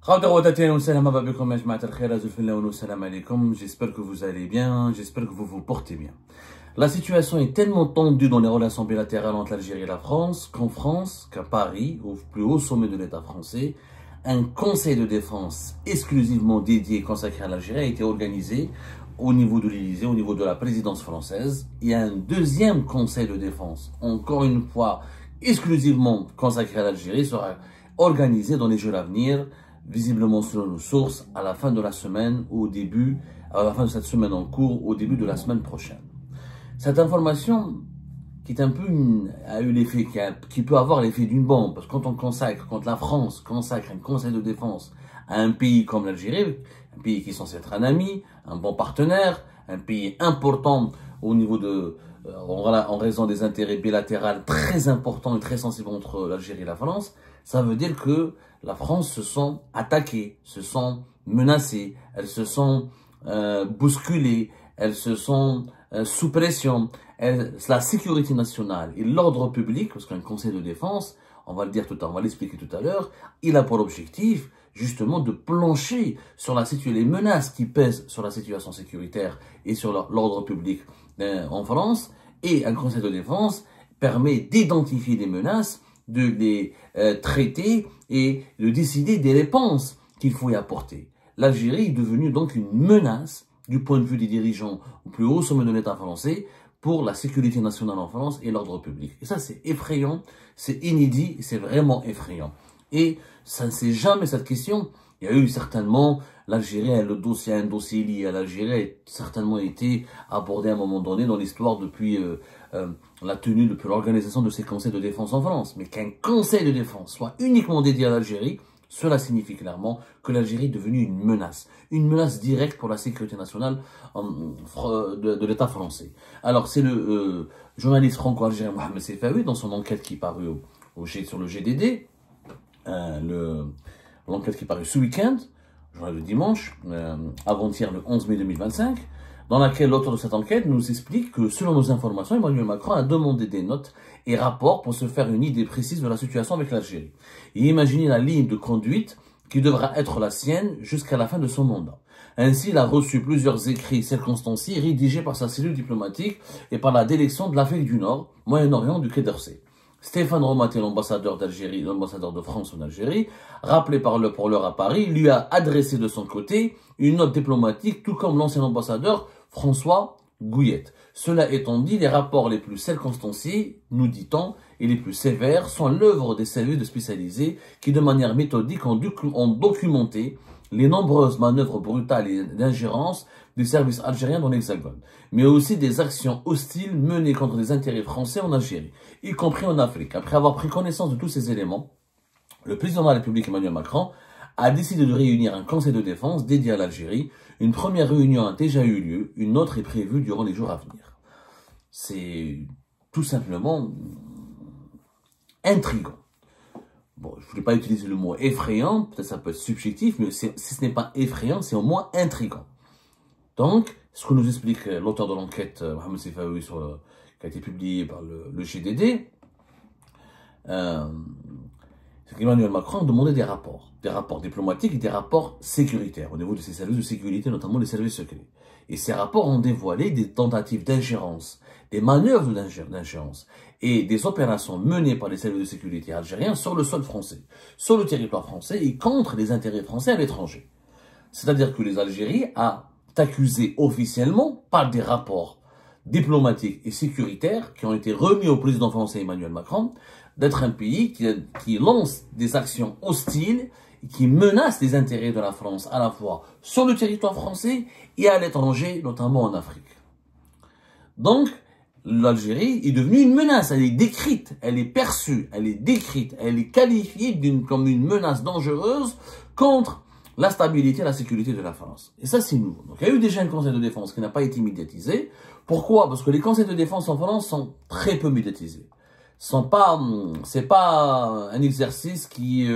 J'espère que vous allez bien, j'espère que vous vous portez bien. La situation est tellement tendue dans les relations bilatérales entre l'Algérie et la France qu'à Paris, au plus haut sommet de l'État français, un conseil de défense exclusivement dédié et consacré à l'Algérie a été organisé au niveau de l'Élysée, au niveau de la présidence française. Il y a un deuxième conseil de défense, encore une fois exclusivement consacré à l'Algérie, sera organisé dans les jours à venir, visiblement selon nos sources, à la fin de la semaine ou à la fin de cette semaine en cours, au début de la semaine prochaine. Cette information qui est a eu l'effet, qui peut avoir l'effet d'une bombe, parce que quand la France consacre un conseil de défense à un pays comme l'Algérie, un pays qui est censé être un ami, un bon partenaire, un pays important au niveau en raison des intérêts bilatéraux très importants et très sensibles entre l'Algérie et la France, ça veut dire que la France se sent attaquée, se sent menacée, elle se sent bousculée, elle se sent sous pression. La sécurité nationale et l'ordre public, parce qu'un conseil de défense, on va l'expliquer tout à l'heure, il a pour objectif justement de plancher sur les menaces qui pèsent sur la situation sécuritaire et sur l'ordre public en France. Et un conseil de défense permet d'identifier des menaces, de les traiter et de décider des réponses qu'il faut y apporter. L'Algérie est devenue donc une menace du point de vue des dirigeants au plus haut sommet de l'État français pour la sécurité nationale en France et l'ordre public. Et ça, c'est effrayant, c'est inédit, c'est vraiment effrayant. Et ça ne s'est jamais cette question. Il y a eu certainement, l'Algérie, un dossier lié à l'Algérie a certainement été abordé à un moment donné dans l'histoire depuis depuis l'organisation de ces conseils de défense en France. Mais qu'un conseil de défense soit uniquement dédié à l'Algérie, cela signifie clairement que l'Algérie est devenue une menace directe pour la sécurité nationale de l'État français. Alors, c'est le journaliste franco-algérien Mohamed Sefaoui, dans son enquête qui est parue sur le GDD, l'enquête qui est parue ce week-end, le dimanche, avant-hier le 11 mai 2025, dans laquelle l'auteur de cette enquête nous explique que, selon nos informations, Emmanuel Macron a demandé des notes et rapports pour se faire une idée précise de la situation avec l'Algérie. Et imaginer la ligne de conduite qui devra être la sienne jusqu'à la fin de son mandat. Ainsi, il a reçu plusieurs écrits circonstanciés rédigés par sa cellule diplomatique et par la déléguation de l'Afrique du Nord, Moyen-Orient du Quai d'Orsay. Stéphane Romaté, l'ambassadeur d'Algérie, l'ambassadeur de France en Algérie, rappelé pour l'heure à Paris, lui a adressé de son côté une note diplomatique, tout comme l'ancien ambassadeur François Gouillette. Cela étant dit, les rapports les plus circonstanciés, nous dit-on, et les plus sévères sont l'œuvre des services spécialisés qui, de manière méthodique, ont documenté les nombreuses manœuvres brutales et d'ingérence des services algériens dans l'Hexagone, mais aussi des actions hostiles menées contre les intérêts français en Algérie, y compris en Afrique. Après avoir pris connaissance de tous ces éléments, le président de la République Emmanuel Macron a décidé de réunir un conseil de défense dédié à l'Algérie. Une première réunion a déjà eu lieu, une autre est prévue durant les jours à venir. C'est tout simplement intriguant. Bon, je ne voulais pas utiliser le mot effrayant, peut-être ça peut être subjectif, mais si ce n'est pas effrayant, c'est au moins intriguant. Donc, ce que nous explique l'auteur de l'enquête, Mohamed Sefaoui, qui a été publié par le GDD, c'est qu'Emmanuel Macron a demandé des rapports diplomatiques et des rapports sécuritaires au niveau de ses services de sécurité, notamment les services secrets. Et ces rapports ont dévoilé des tentatives d'ingérence, des manœuvres d'ingérence et des opérations menées par les services de sécurité algériens sur le sol français, sur le territoire français et contre les intérêts français à l'étranger. C'est-à-dire que les Algériens ont accusé officiellement par des rapports diplomatiques et sécuritaires qui ont été remis au président français Emmanuel Macron d'être un pays qui lance des actions hostiles et qui menace les intérêts de la France à la fois sur le territoire français et à l'étranger, notamment en Afrique. Donc, l'Algérie est devenue une menace, elle est décrite, elle est perçue, elle est décrite, elle est qualifiée comme une menace dangereuse contre la stabilité et la sécurité de la France. Et ça, c'est nouveau. Donc, il y a eu déjà un conseil de défense qui n'a pas été médiatisé. Pourquoi? Parce que les conseils de défense en France sont très peu médiatisés. C'est pas un exercice qui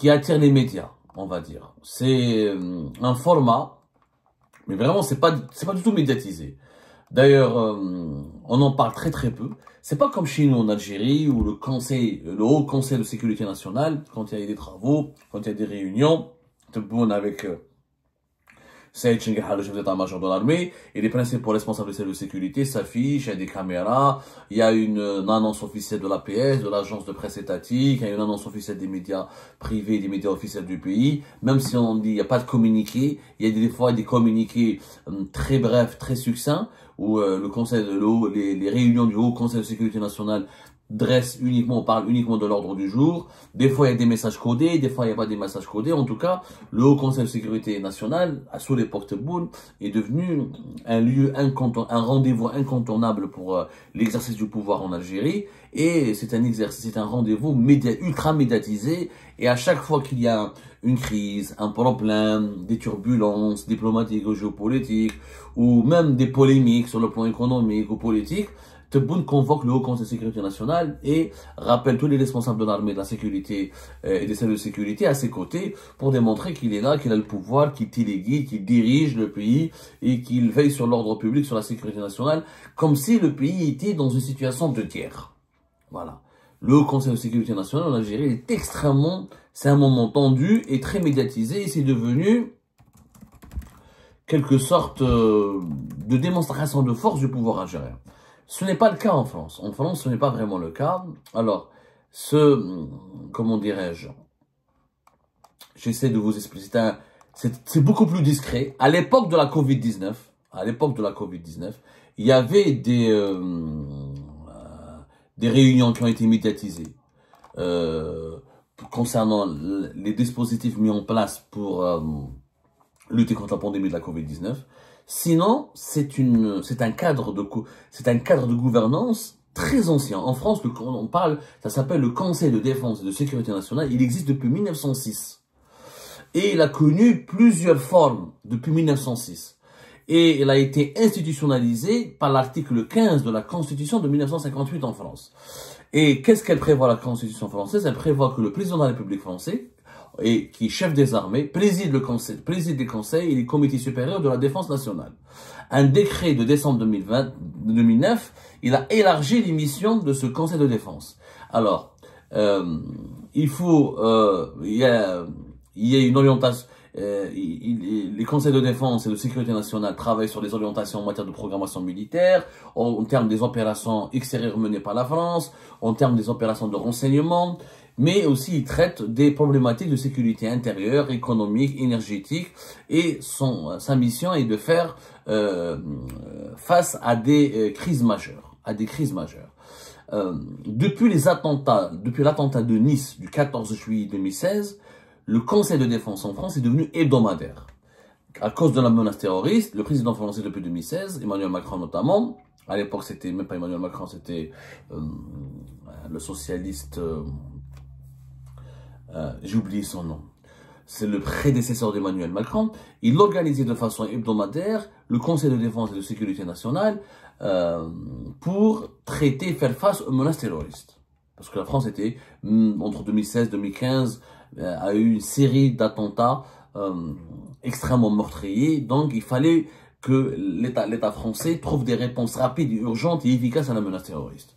attire les médias, on va dire. C'est un format, mais vraiment, c'est pas du tout médiatisé. D'ailleurs, on en parle très très peu. C'est pas comme chez nous en Algérie où le Haut Conseil de sécurité nationale, quand il y a des travaux, quand il y a des réunions, avec Saïd Chengueha, le chef d'état-major de l'armée, et les principaux responsables des services de sécurité s'affichent, il y a des caméras, il y a une annonce officielle de l'APS, de l'agence de presse étatique, il y a une annonce officielle des médias privés, des médias officiels du pays. Même si on dit il n'y a pas de communiqué, il y a des fois des communiqués très brefs, très succincts, où les réunions du Haut Conseil de sécurité nationale on parle uniquement de l'ordre du jour. Des fois, il y a des messages codés, des fois, il n'y a pas des messages codés. En tout cas, le Haut Conseil de sécurité nationale, sous l'époque Tebboune, est devenu un rendez-vous incontournable pour l'exercice du pouvoir en Algérie. Et c'est un rendez-vous ultra médiatisé. Et à chaque fois qu'il y a une crise, un problème, des turbulences diplomatiques ou géopolitiques, ou même des polémiques sur le plan économique ou politique, Tebboune convoque le Haut Conseil de sécurité nationale et rappelle tous les responsables de l'armée, de la sécurité et des services de sécurité à ses côtés pour démontrer qu'il est là, qu'il a le pouvoir, qu'il téléguide, qu'il dirige le pays et qu'il veille sur l'ordre public, sur la sécurité nationale, comme si le pays était dans une situation de guerre. Voilà. Le Haut Conseil de sécurité nationale en Algérie c'est un moment tendu et très médiatisé et c'est devenu quelque sorte de démonstration de force du pouvoir algérien. Ce n'est pas le cas en France. En France, ce n'est pas vraiment le cas. Alors, comment dirais-je, j'essaie de vous expliquer, c'est beaucoup plus discret. À l'époque de la Covid-19, il y avait des réunions qui ont été médiatisées concernant les dispositifs mis en place pour lutter contre la pandémie de la Covid-19. Sinon, c'est un cadre de gouvernance très ancien. En France, ça s'appelle le Conseil de défense et de sécurité nationale. Il existe depuis 1906. Et il a connu plusieurs formes depuis 1906. Et il a été institutionnalisé par l'article 15 de la Constitution de 1958 en France. Et qu'est-ce qu'elle prévoit, la Constitution française? Elle prévoit que le président de la République française, et qui est chef des armées, préside les conseils et les comités supérieurs de la défense nationale. Un décret de décembre 2009, il a élargi les missions de ce conseil de défense. Alors, il y a une orientation. Les conseils de défense et de sécurité nationale travaillent sur les orientations en matière de programmation militaire, en termes des opérations extérieures menées par la France, en termes des opérations de renseignement, mais aussi ils traitent des problématiques de sécurité intérieure, économique, énergétique, et sa mission est de faire face à des crises majeures, depuis l'attentat de Nice du 14 juillet 2016, le Conseil de défense en France est devenu hebdomadaire. À cause de la menace terroriste, le président français depuis 2016, Emmanuel Macron notamment, à l'époque c'était même pas Emmanuel Macron, c'était le socialiste, j'ai oublié son nom, c'est le prédécesseur d'Emmanuel Macron, il organisait de façon hebdomadaire le Conseil de défense et de sécurité nationale pour faire face aux menaces terroristes. Parce que la France était, entre 2016 et 2015, a eu une série d'attentats extrêmement meurtriers. Donc, il fallait que l'État français trouve des réponses rapides, urgentes et efficaces à la menace terroriste.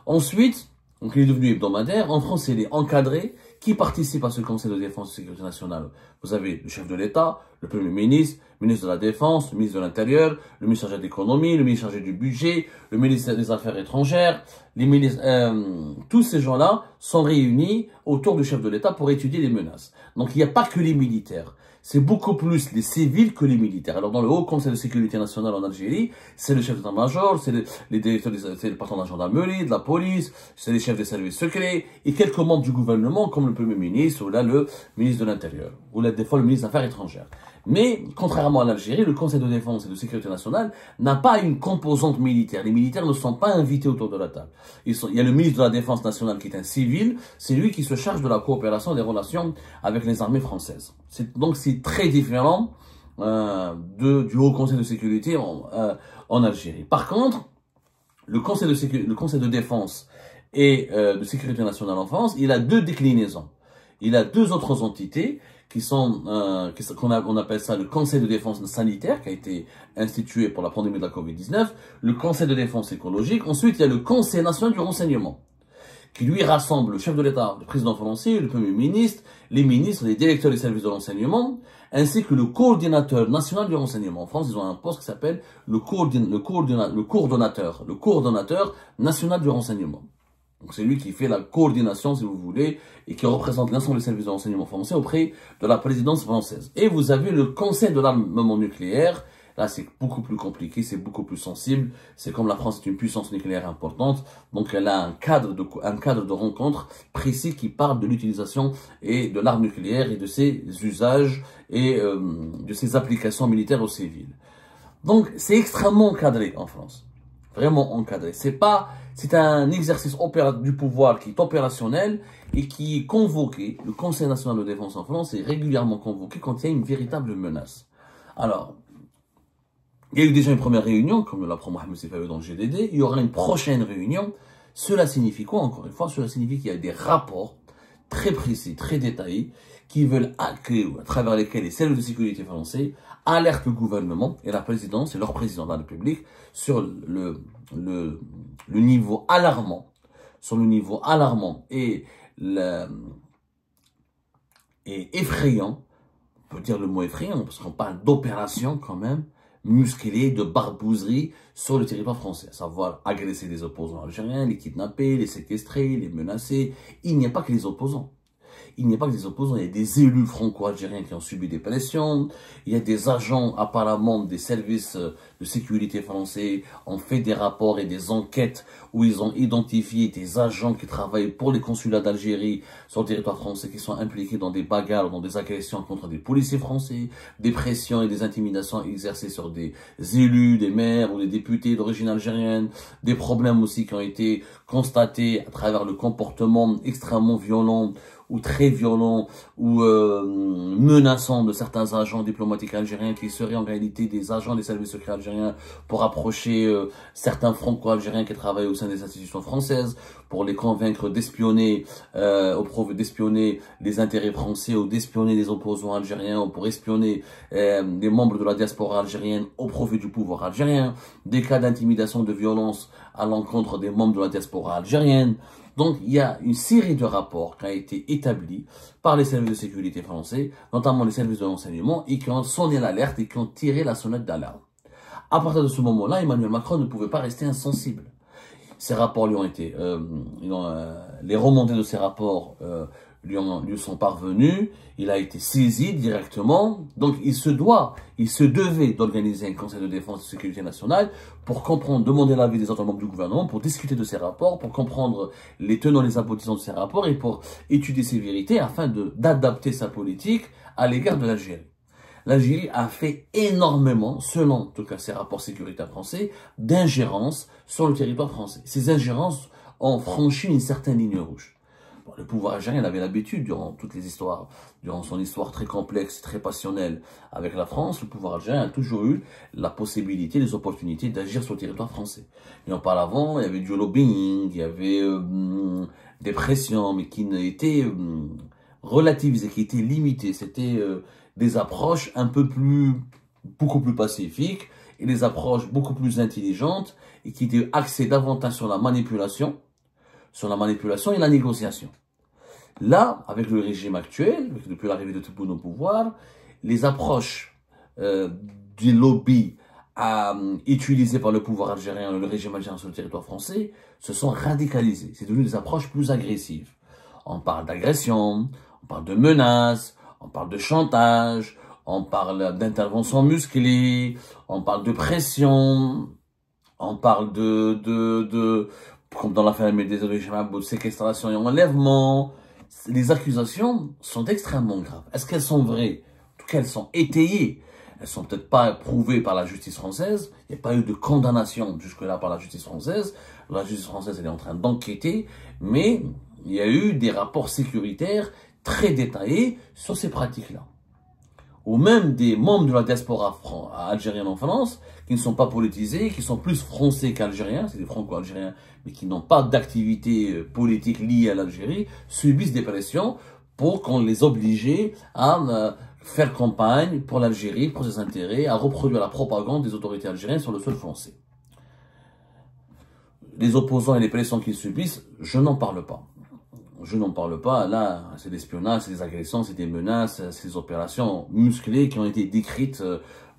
Ensuite, donc il est devenu hebdomadaire. En France, il est encadré. Qui participe à ce Conseil de défense et de sécurité nationale? Vous avez le chef de l'État, le Premier ministre, le ministre de la Défense, le ministre de l'Intérieur, le ministre chargé de l'économie, le ministre chargé du budget, le ministre des Affaires étrangères. Tous ces gens-là sont réunis autour du chef de l'État pour étudier les menaces. Donc il n'y a pas que les militaires. C'est beaucoup plus les civils que les militaires. Alors dans le Haut Conseil de sécurité nationale en Algérie, c'est le chef d'état-major, c'est les directeurs, c'est le patron de la gendarmerie, de la police, c'est les chefs des services secrets et quelques membres du gouvernement comme le Premier ministre ou là le ministre de l'Intérieur ou là des fois le ministre des Affaires étrangères. Mais, contrairement à l'Algérie, le Conseil de défense et de sécurité nationale n'a pas une composante militaire. Les militaires ne sont pas invités autour de la table. Il y a le ministre de la Défense nationale qui est un civil. C'est lui qui se charge de la coopération et des relations avec les armées françaises. Donc, c'est très différent du Haut Conseil de sécurité en Algérie. Par contre, le Conseil de défense et de sécurité nationale en France, il a deux déclinaisons. il a deux autres entités qui sont, on appelle ça le Conseil de défense sanitaire, qui a été institué pour la pandémie de la Covid-19, le Conseil de défense écologique. Ensuite, il y a le Conseil national du renseignement, qui lui rassemble le chef de l'État, le président français, le Premier ministre, les ministres, les directeurs des services de renseignement, ainsi que le coordinateur national du renseignement. En France, ils ont un poste qui s'appelle le coordonnateur national du renseignement. Donc c'est lui qui fait la coordination, si vous voulez, et qui représente l'ensemble des services de renseignement français auprès de la présidence française. Et vous avez le Conseil de l'armement nucléaire. Là, c'est beaucoup plus compliqué, c'est beaucoup plus sensible. C'est comme la France est une puissance nucléaire importante, donc elle a un cadre de rencontre précis qui parle de l'utilisation et de l'arme nucléaire et de ses usages et de ses applications militaires aux civils. Donc, c'est extrêmement encadré en France. Vraiment encadré. C'est un exercice du pouvoir qui est opérationnel et qui est convoqué. Le Conseil national de défense en France est régulièrement convoqué quand il y a une véritable menace. Alors, il y a eu déjà une première réunion, comme l'a promis Mohamed Sefayoud dans le GDD. Il y aura une prochaine réunion. Cela signifie quoi, encore une fois? Cela signifie qu'il y a des rapports très précis, très détaillés, à travers lesquels les services de sécurité français alertent le gouvernement et la présidence et leur président de la République sur le niveau alarmant, et effrayant. On peut dire le mot effrayant parce qu'on parle d'opération quand même musclée, de barbouzerie sur le territoire français, à savoir agresser des opposants algériens, les kidnapper, les séquestrer, les menacer. Il n'y a pas que les opposants. Il n'y a pas que des opposants, il y a des élus franco-algériens qui ont subi des pressions, il y a des agents apparemment des services de sécurité français ont fait des rapports et des enquêtes où ils ont identifié des agents qui travaillent pour les consulats d'Algérie sur le territoire français qui sont impliqués dans des bagarres, dans des agressions contre des policiers français, des pressions et des intimidations exercées sur des élus, des maires ou des députés d'origine algérienne, des problèmes aussi qui ont été constatés à travers le comportement extrêmement violent ou très violent ou menaçant de certains agents diplomatiques algériens qui seraient en réalité des agents des services secrets algériens pour approcher certains franco-algériens qui travaillent au sein des institutions françaises, pour les convaincre d'espionner, d'espionner les intérêts français ou d'espionner les opposants algériens ou pour espionner des membres de la diaspora algérienne au profit du pouvoir algérien, des cas d'intimidation, de violence à l'encontre des membres de la diaspora algérienne. Donc, il y a une série de rapports qui ont été établis par les services de sécurité français, notamment les services de renseignement, et qui ont sonné l'alerte et qui ont tiré la sonnette d'alarme. À partir de ce moment-là, Emmanuel Macron ne pouvait pas rester insensible. Ces rapports lui ont été, les remontées de ces rapports lui sont parvenus. Il a été saisi directement. Donc, il se devait d'organiser un conseil de défense et de sécurité nationale pour comprendre, demander l'avis des autres membres du gouvernement, pour discuter de ces rapports, pour comprendre les tenants et les aboutissants de ces rapports et pour étudier ces vérités afin d'adapter sa politique à l'égard de l'Algérie. L'Algérie a fait énormément, selon en tout cas ces rapports sécuritaires français, d'ingérence sur le territoire français. Ces ingérences ont franchi une certaine ligne rouge. Bon, le pouvoir algérien avait l'habitude, durant son histoire très complexe, très passionnelle avec la France, le pouvoir algérien a toujours eu la possibilité, les opportunités d'agir sur le territoire français. Et auparavant, il y avait du lobbying, il y avait des pressions, mais qui étaient relativisées, qui étaient limitées. C'était des approches beaucoup plus pacifiques et des approches beaucoup plus intelligentes et qui étaient axées davantage sur la manipulation et la négociation. Là, avec le régime actuel, depuis l'arrivée de Tebboune au pouvoir, les approches du lobby utilisées par le pouvoir algérien, le régime algérien sur le territoire français, se sont radicalisées. C'est devenu des approches plus agressives. On parle d'agression, on parle de menaces, on parle de chantage, on parle d'intervention musclée, on parle de pression, on parle comme dans l'affaire des origines, de séquestration et enlèvement. Les accusations sont extrêmement graves. Est-ce qu'elles sont vraies? En tout cas, elles sont étayées. Elles sont peut-être pas prouvées par la justice française. Il n'y a pas eu de condamnation jusque-là par la justice française. La justice française, elle est en train d'enquêter. Mais il y a eu des rapports sécuritaires très détaillés sur ces pratiques-là. Ou même des membres de la diaspora algérienne en France, qui ne sont pas politisés, qui sont plus français qu'algériens, c'est des franco-algériens, mais qui n'ont pas d'activité politique liée à l'Algérie, subissent des pressions pour qu'on les obligeait à faire campagne pour l'Algérie, pour ses intérêts, à reproduire la propagande des autorités algériennes sur le sol français. Les opposants et les pressions qu'ils subissent, je n'en parle pas. Je n'en parle pas. Là, c'est l'espionnage, c'est des agressions, c'est des menaces, c'est des opérations musclées qui ont été décrites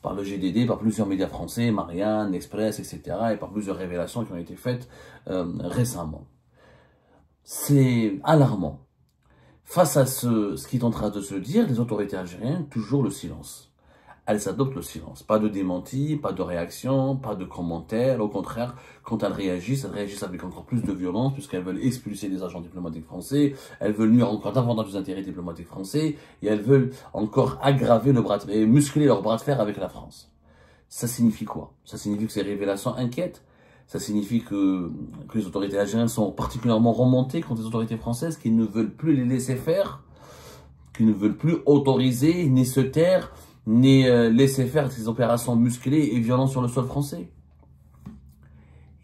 par le GDD, par plusieurs médias français, Marianne, L'Express, etc., et par plusieurs révélations qui ont été faites récemment. C'est alarmant. Face à ce qui est en train de se dire, les autorités algériennes, toujours le silence. Elles adoptent le silence. Pas de démenti, pas de réaction, pas de commentaires. Au contraire, quand elles réagissent avec encore plus de violence, puisqu'elles veulent expulser les agents diplomatiques français, elles veulent nuire encore davantage aux intérêts diplomatiques français, et elles veulent encore aggraver le bras de fer, et muscler leur bras de fer avec la France. Ça signifie quoi? Ça signifie que ces révélations inquiètent. Ça signifie que les autorités algériennes sont particulièrement remontées contre les autorités françaises, qui ne veulent plus les laisser faire, qui ne veulent plus autoriser, ni se taire, ni laisser faire ces opérations musclées et violentes sur le sol français.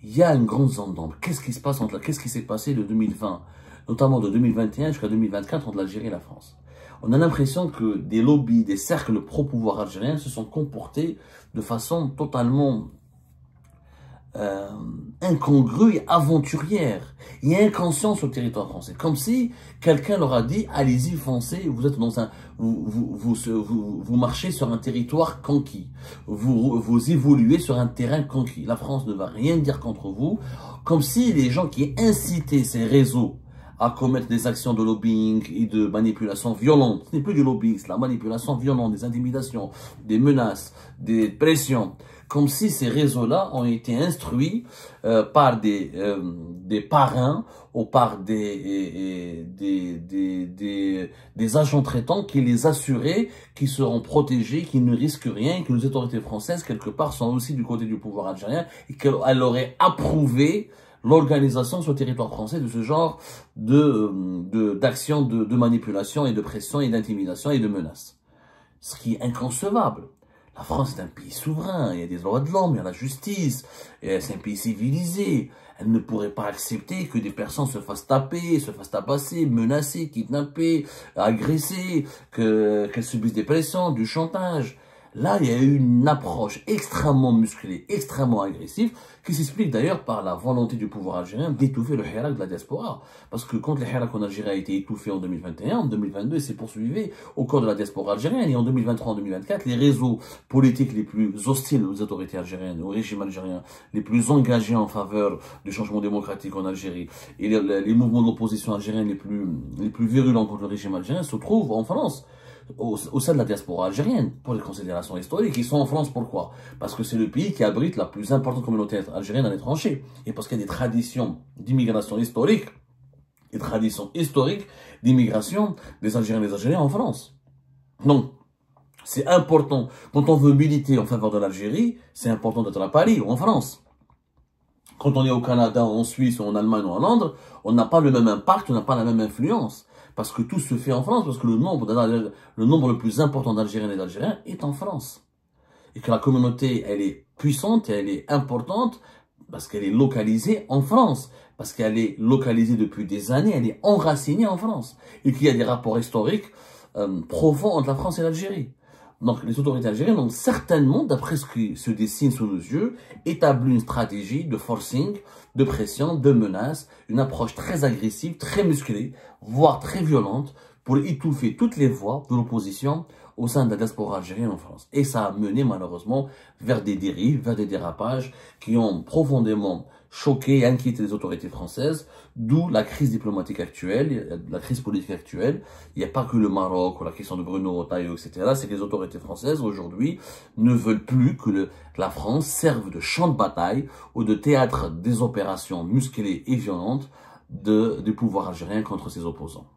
Il y a une grande zone d'ombre. Qu'est-ce qui se passe qu'est-ce qui s'est passé de 2020, notamment de 2021 jusqu'à 2024 entre l'Algérie et la France? On a l'impression que des lobbies, des cercles pro-pouvoir algériens se sont comportés de façon totalement incongrue et aventurière et inconsciente sur le territoire français, comme si quelqu'un leur a dit allez-y foncez, vous êtes dans un vous marchez sur un territoire conquis, vous évoluez sur un terrain conquis, la France ne va rien dire contre vous, comme si les gens qui incitaient ces réseaux à commettre des actions de lobbying et de manipulation violente, ce n'est plus du lobbying, c'est la manipulation violente, des intimidations, des menaces, des pressions, comme si ces réseaux-là ont été instruits par des parrains ou par des agents traitants qui les assuraient qu'ils seront protégés, qu'ils ne risquent rien, et que les autorités françaises, quelque part, sont aussi du côté du pouvoir algérien et qu'elles auraient approuvé l'organisation sur le territoire français de ce genre d'actions de manipulation et de pression et d'intimidation et de menaces. Ce qui est inconcevable. La France est un pays souverain, il y a des droits de l'homme, il y a la justice, c'est un pays civilisé. Elle ne pourrait pas accepter que des personnes se fassent taper, se fassent tabasser, menacer, kidnapper, agresser, qu'elles subissent des pressions, du chantage. Là, il y a eu une approche extrêmement musclée, extrêmement agressive, qui s'explique d'ailleurs par la volonté du pouvoir algérien d'étouffer le hirak de la diaspora. Parce que quand le hirak en Algérie a été étouffé en 2021, en 2022, il s'est poursuivi au cours de la diaspora algérienne. Et en 2023, en 2024, les réseaux politiques les plus hostiles aux autorités algériennes, au régime algérien, les plus engagés en faveur du changement démocratique en Algérie, et les mouvements d'opposition algériens les plus virulents contre le régime algérien se trouvent en France. Au sein de la diaspora algérienne, pour les considérations historiques. Ils sont en France, pourquoi? Parce que c'est le pays qui abrite la plus importante communauté algérienne à l'étranger. Et parce qu'il y a des traditions d'immigration historique, des traditions historiques d'immigration des Algériens et des Algériens en France. Donc, c'est important. Quand on veut militer en faveur de l'Algérie, c'est important d'être à Paris ou en France. Quand on est au Canada, en Suisse, ou en Allemagne ou en Londres, on n'a pas le même impact, on n'a pas la même influence. Parce que tout se fait en France, parce que le nombre le plus important d'Algériens et d'Algériens est en France. Et que la communauté, elle est puissante et elle est importante parce qu'elle est localisée en France. Parce qu'elle est localisée depuis des années, elle est enracinée en France. Et qu'il y a des rapports historiques profonds entre la France et l'Algérie. Donc les autorités algériennes ont certainement, d'après ce qui se dessine sous nos yeux, établi une stratégie de forcing, de pression, de menace, une approche très agressive, très musclée, voire très violente, pour étouffer toutes les voix de l'opposition au sein de la diaspora algérienne en France. Et ça a mené malheureusement vers des dérives, vers des dérapages qui ont profondément choqué et inquiété les autorités françaises, d'où la crise diplomatique actuelle, la crise politique actuelle. Il n'y a pas que le Maroc ou la question de Bruno Retailleau, etc. C'est que les autorités françaises aujourd'hui ne veulent plus que la France serve de champ de bataille ou de théâtre des opérations musclées et violentes du pouvoir algérien contre ses opposants.